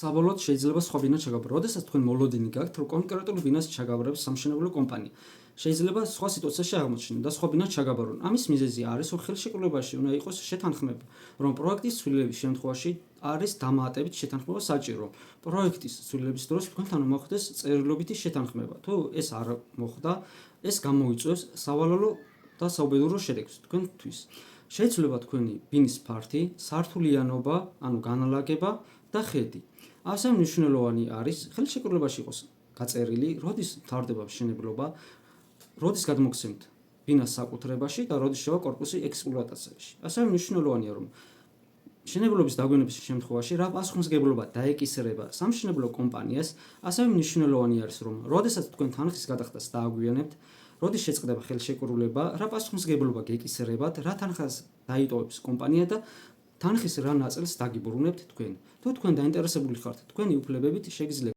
საბოლოოდ შეიძლება სხვა ბინა ჩაგაბრო. როდესაც თქვენ მოლოდინი გაქვთ, რომ კონკრეტულ ბინას ჩაგაბრებს სამშენებლო კომპანია. შეიძლება სხვა სიტუაციაში აღმოჩნდეთ და სხვა ბინას ჩაგაბარონ. ამის მიზეზი არის, რომ ხელშეკრულებაში უნდა იყოს შეთანხმება, რომ პროექტის ცვლილების შემთხვევაში არის დამატებით შეთანხმება საჭირო. პროექტის ცვლილების დროს თქვენთან მოხდეს წერილობითი შეთანხმება. თუ ეს არ მოხდა, ეს გამოიწვევს სავალალო და საუბედურო შედეგს თქვენთვის. შეიძლება თქვენი ბინის ფართი, სართულიანობა, ანუ განლაგება და ხედი. ასევე მნიშვნელოვანი არის ხელშეკრულებაში იყოს გაწერილი, როდის მთავრდება მშენებლობა, როდის გადმოგცემთ ბინას საკუთრებაში და როდის შევა კორპუსი ექსპლუატაციაში. ასევე მნიშვნელოვანია, რომ მშენებლობის დაგვიანების შემთხვევაში რა პასუხისმგებლობა დაეკისრება სამშენებლო კომპანიას. ასევე მნიშვნელოვანი არის, რომ როდესაც თქვენ თანხის გადახდას დააგვიანებთ, როდის შეწყდება ხელშეკრულება, რა პასუხისმგებლობა გეკისრებათ, რა თანხას დაიტოვებს კომპანია და თანხის რა ნაწილს დაგიბრუნებთ თქვენ. თუ თქვენ დაინტერესებული ხართ თქვენი უფლებებით, შეგიძლიათ